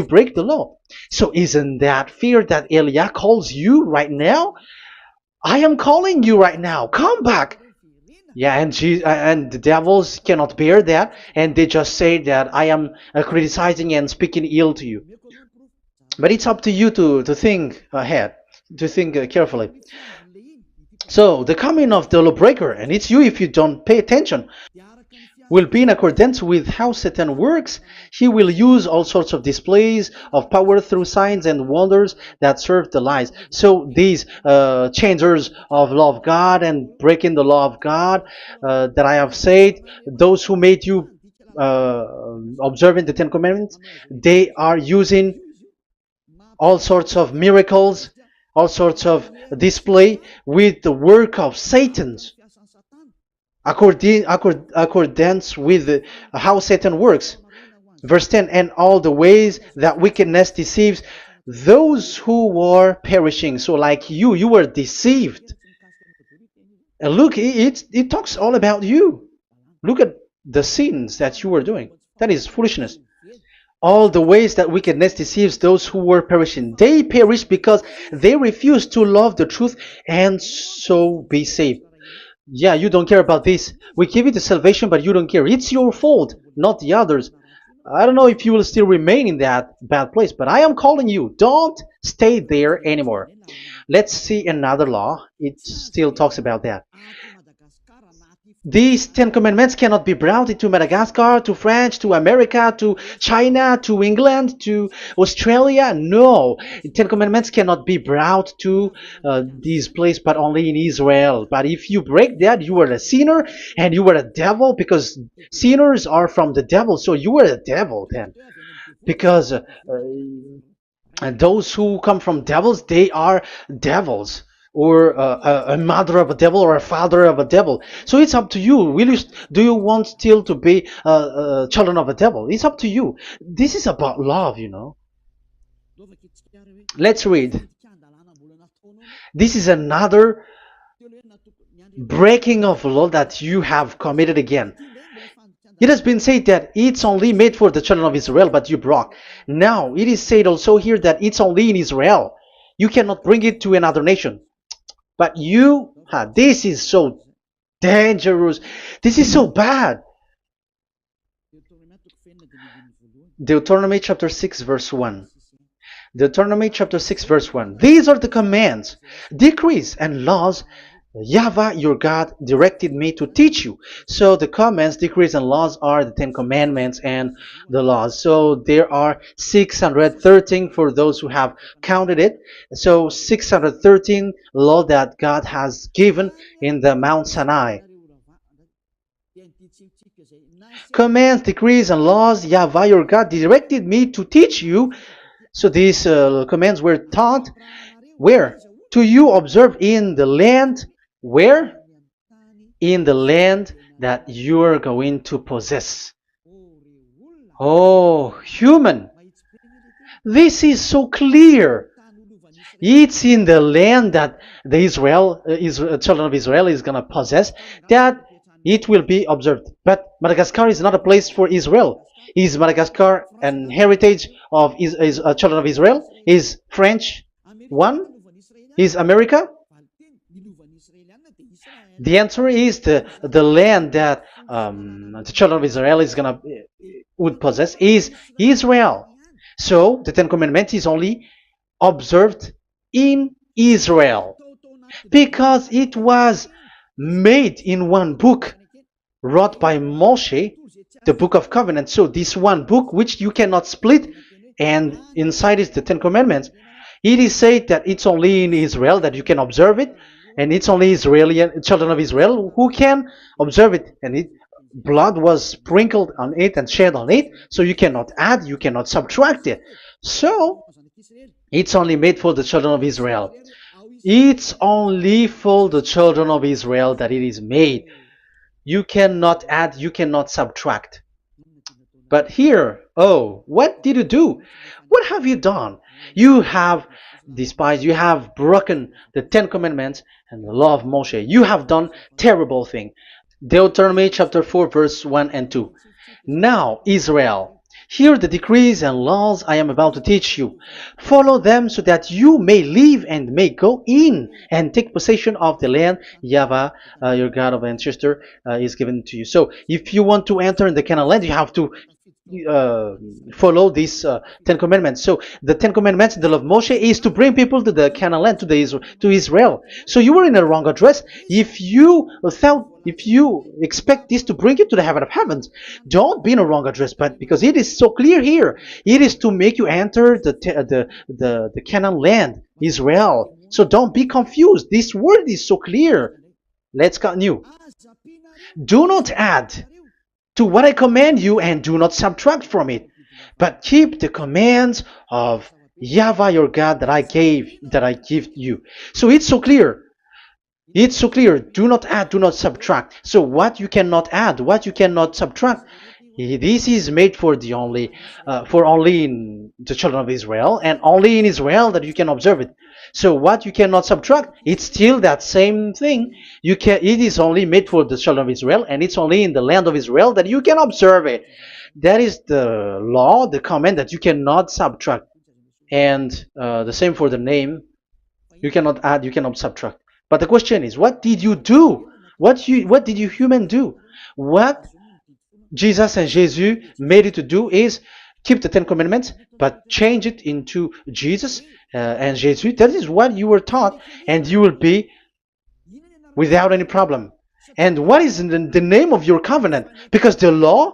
break the law. So isn't that fear that Elia calls you right now? I am calling you right now. Come back. Yeah, and the devils cannot bear that, and they just say that I am criticizing and speaking ill to you. But it's up to you to think ahead, to think carefully. So the coming of the lawbreaker, and it's you if you don't pay attention. will be in accordance with how Satan works. He will use all sorts of displays of power through signs and wonders that serve the lies. So these changers of law of God and breaking the law of God that I have said, those who made you uh, observing the Ten Commandments, they are using all sorts of miracles, all sorts of display with the work of Satan's accordance with how Satan works. Verse 10, and all the ways that wickedness deceives those who were perishing. So like you were deceived. And look, it talks all about you. Look at the sins that you were doing. That is foolishness. All the ways that wickedness deceives those who were perishing. They perish because they refuse to love the truth and so be saved. Yeah, you don't care about this. We give you the salvation, but you don't care. It's your fault, not the others. I don't know if you will still remain in that bad place, but I am calling you. Don't stay there anymore. Let's see another law. It still talks about that. These Ten Commandments cannot be brought into Madagascar, to France, to America, to China, to England, to Australia. No, Ten Commandments cannot be brought to these places, but only in Israel. But if you break that, you are a sinner and you are a devil, because sinners are from the devil. So you are a devil then, because and those who come from devils, they are devils, or a mother of a devil, or a father of a devil. So it's up to you. Do you want still to be children of a devil? It's up to you. This is about love, you know. Let's read. This is another breaking of law that you have committed again. It has been said that it's only made for the children of Israel, but you broke. Now, it is said also here that it's only in Israel. You cannot bring it to another nation. But this is so dangerous. This is so bad. Deuteronomy chapter 6 verse 1. Deuteronomy chapter 6 verse 1. These are the commands, decrees, and laws YAHVAH your God directed me to teach you. So the commands, decrees, and laws are the Ten Commandments and the laws. So there are 613 for those who have counted it. So 613 law that God has given in the Mount Sinai. Commands, decrees, and laws YAHVAH your God directed me to teach you. So these commands were taught where? To you observe in the land. Where? In the land that you are going to possess. Oh, human. This is so clear. It's in the land that the children of Israel is going to possess, that it will be observed. But Madagascar is not a place for Israel. Is Madagascar an heritage of children of Israel? Is French one? Is America? The answer is the land that the children of Israel would possess is Israel. So the Ten Commandments is only observed in Israel, because it was made in one book wrote by Moshe, the Book of Covenant. So this one book, which you cannot split, and inside is the Ten Commandments. It is said that it's only in Israel that you can observe it, and it's only children of Israel who can observe it. And blood was sprinkled on it and shed on it, so you cannot add, you cannot subtract it. So it's only made for the children of Israel. It's only for the children of Israel that it is made. You cannot add, you cannot subtract. But here, what did you do? What have you done? You have despised, you have broken the Ten Commandments and the law of Moshe. You have done terrible thing. Deuteronomy chapter 4 verse 1 and 2. Now, Israel, hear the decrees and laws I am about to teach you. Follow them so that you may live and may go in and take possession of the land YAHVAH, your God of ancestor, is given to you. So if you want to enter in the Canaan land, you have to follow these Ten Commandments. So the Ten Commandments, the law of Moshe, is to bring people to the Canaan land, to Israel. So you were in the wrong address. If you thought if you expect this to bring you to the heaven of heavens, don't be in a wrong address. But because it is so clear here, it is to make you enter the Canaan land, Israel. So don't be confused. This word is so clear. Let's continue. Do not add to what I command you, and do not subtract from it, but keep the commands of YAHVAH your God that I give you. So it's so clear. It's so clear. Do not add, do not subtract. So what you cannot add, what you cannot subtract, this is made for only in the children of Israel, and only in Israel that you can observe it. So what you cannot subtract, it's still that same thing. It is only made for the children of Israel, and it's only in the land of Israel that you can observe it. That is the law, the command that you cannot subtract. And the same for the name. You cannot add, you cannot subtract. But the question is, what did you do? What did you human do? What Jesus and Jesus made you to do is keep the Ten Commandments, but change it into Jesus and Jesus. That is what you were taught, and you will be without any problem. And what is the name of your covenant? Because the law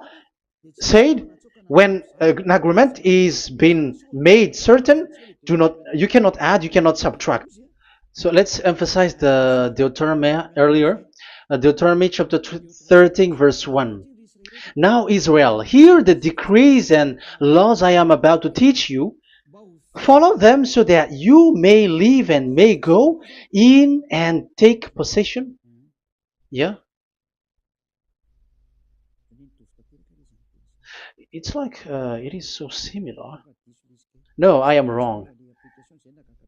said when an agreement is being made certain, you cannot add, you cannot subtract. So let's emphasize the Deuteronomy earlier. Deuteronomy chapter 13 verse 1. Now Israel, hear the decrees and laws I am about to teach you. Follow them so that you may live and may go in and take possession. Yeah. It's like it is so similar. No, I am wrong.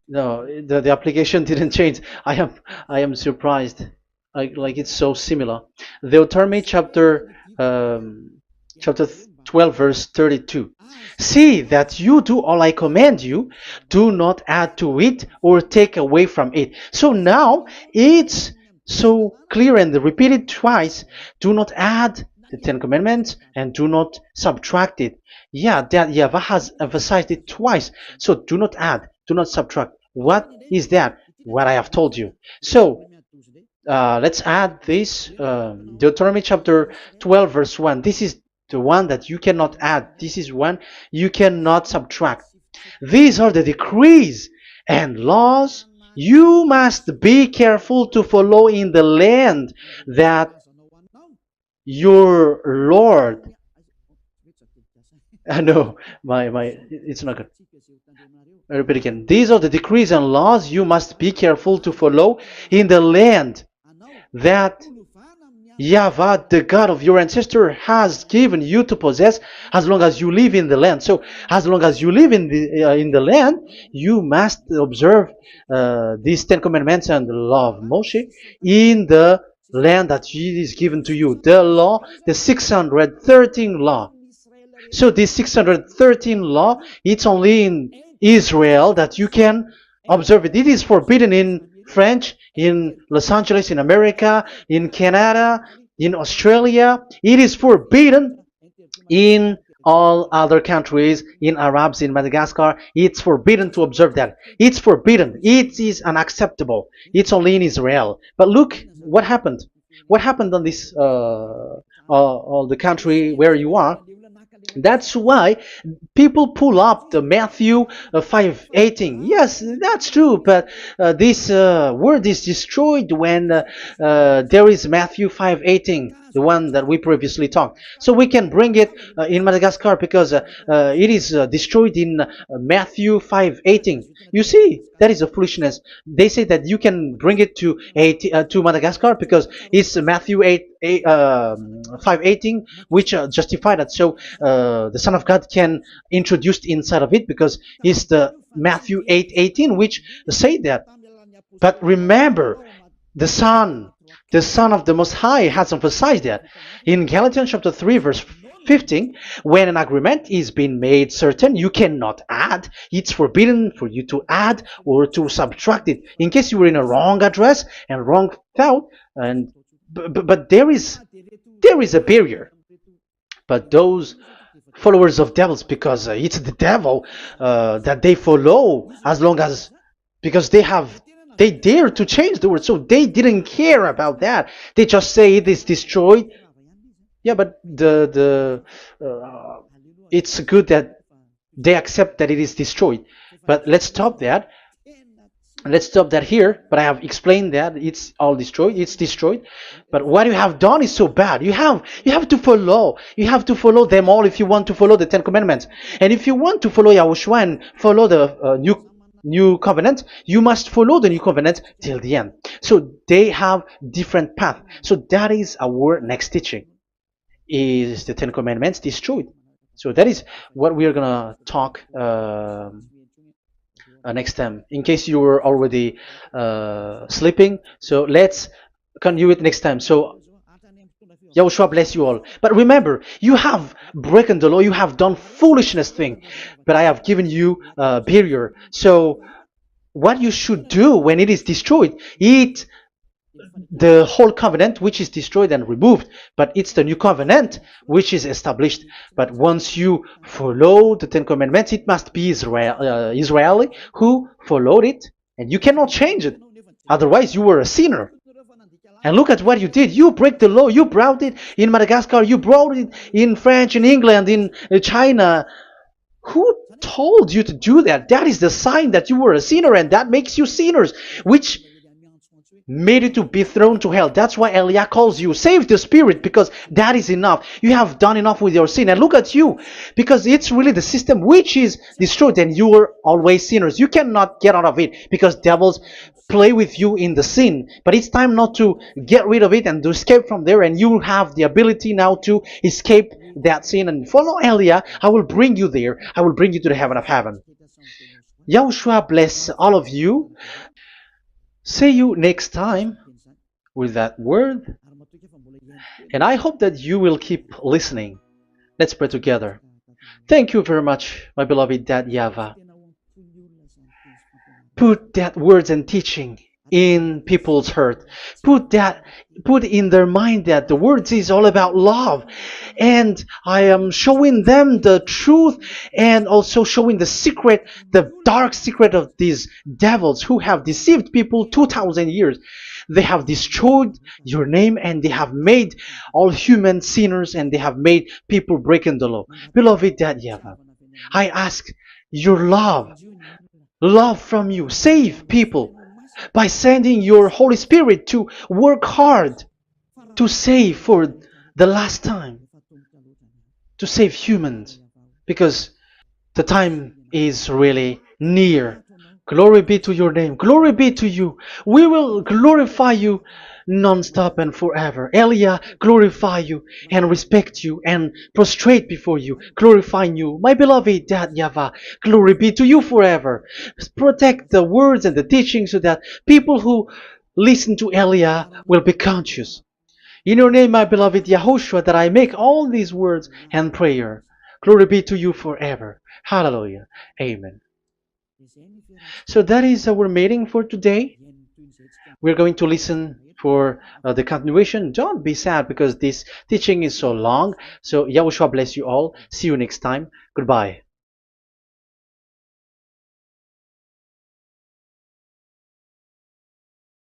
No, the application didn't change. I am surprised. Like it's so similar. Deuteronomy chapter 12 verse 32. See that you do all I command you. Do not add to it or take away from it. So now it's so clear and repeated twice. Do not add the Ten Commandments and do not subtract it. Yeah, that YAHVAH has emphasized it twice. So do not add, do not subtract. What is that? What I have told you. So let's add this. Deuteronomy chapter 12 verse 1. This is the one that you cannot add. This is one you cannot subtract. These are the decrees and laws you must be careful to follow in the land that your Lord. No, it's not good. I repeat again. These are the decrees and laws you must be careful to follow in the land that YAHVAH, the God of your ancestor, has given you to possess, as long as you live in the land. So, as long as you live in the land, you must observe these Ten Commandments and the law of Moshe in the land that is given to you. The law, the 613 law. So this 613 law, it's only in Israel that you can observe it. It is forbidden in French, in Los Angeles, in America, in Canada, in Australia. It is forbidden in all other countries, in Arabs, in Madagascar. It's forbidden to observe that. It's forbidden. It is unacceptable. It's only in Israel. But look what happened. What happened on this, all the country where you are. That's why people pull up the Matthew 5:18. Yes, that's true, but this word is destroyed when there is Matthew 5:18, the one that we previously talked. So we can bring it in Madagascar because it is destroyed in Matthew 5:18. You see, that is a foolishness. They say that you can bring it to Madagascar because it's Matthew 5:18, which justify that. So the Son of God can introduce inside of it because it's the Matthew 8:18 which say that. But remember, the Son of the Most High has emphasized that in Galatians chapter 3 verse 15, when an agreement is being made certain, you cannot add. It's forbidden for you to add or to subtract it. In case you were in a wrong address and wrong thought, but there is a barrier. But those followers of devils, because it's the devil that they follow, as long as because they have they dare to change the word. So they didn't care about that. They just say it is destroyed. Yeah, but it's good that they accept that it is destroyed. But let's stop that. Let's stop that here. But I have explained that it's all destroyed. It's destroyed. But what you have done is so bad. You have to follow. You have to follow them all if you want to follow the Ten Commandments. And if you want to follow Yahushua and follow the new covenant, you must follow the new covenant till the end. So they have different path. So that is our next teaching. Is the Ten Commandments destroyed? So that is what we are gonna talk next time. In case you were already sleeping, so let's continue it next time. So Yahushua bless you all. But remember, you have broken the law, you have done foolishness thing, but I have given you a barrier. So what you should do when it is destroyed, it the whole covenant which is destroyed and removed, but it's the new covenant which is established. But once you follow the Ten Commandments, it must be Israeli who followed it, and you cannot change it. Otherwise, you were a sinner. And look at what you did. You break the law. You brought it in Madagascar. You brought it in France, in England, in China. Who told you to do that? That is the sign that you were a sinner, and that makes you sinners, which made you to be thrown to hell. That's why Elia calls you, save the spirit, because that is enough. You have done enough with your sin. And look at you, because it's really the system which is destroyed, and you are always sinners. You cannot get out of it because devils play with you in the sin. But it's time not to get rid of it and to escape from there, and you have the ability now to escape that sin and follow Elia. I will bring you there. I will bring you to the heaven of heaven. Yahushua bless all of you. See you next time with that word. And I hope that you will keep listening. Let's pray together. Thank you very much, my beloved Dad YAHVAH. Put that words and teaching in people's heart. Put in their mind that the words is all about love. And I am showing them the truth and also showing the secret, the dark secret of these devils who have deceived people 2,000 years. They have destroyed your name, and they have made all human sinners, and they have made people breaking the law. Beloved Dad YAHVAH, I ask your love from you. Save people by sending your Holy Spirit to work hard to save for the last time, to save humans, because the time is really near. Glory be to your name. Glory be to you. We will glorify you non-stop and forever. Elia, glorify you and respect you and prostrate before you, glorifying you. My beloved Dad YAHVAH, glory be to you forever. Protect the words and the teaching so that people who listen to Elia will be conscious. In your name, my beloved YAHOSHUAH, that I make all these words and prayer. Glory be to you forever. Hallelujah. Amen. So that is our meeting for today. We're going to listen for the continuation. Don't be sad because this teaching is so long. So Yahushua bless you all. See you next time. Goodbye.